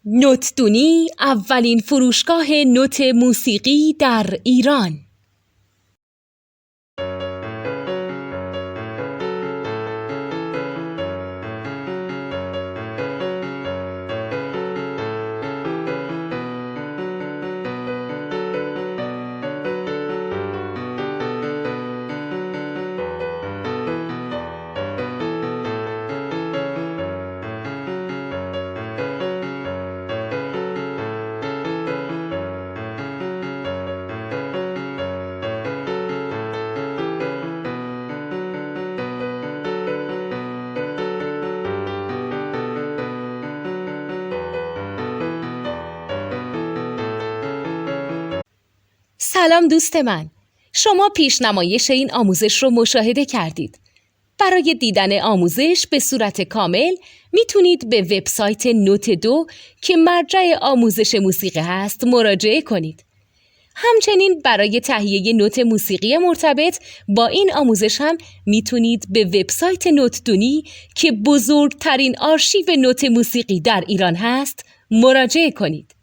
نوتدونی اولین فروشگاه نوت موسیقی در ایران. سلام دوست من، شما پیشنمایش این آموزش رو مشاهده کردید. برای دیدن آموزش به صورت کامل میتونید به وبسایت نوت2 که مرجع آموزش موسیقی هست مراجعه کنید. همچنین برای تهیه نوت موسیقی مرتبط با این آموزش هم میتونید به وبسایت نوتدونی که بزرگترین آرشیو نوت موسیقی در ایران هست مراجعه کنید.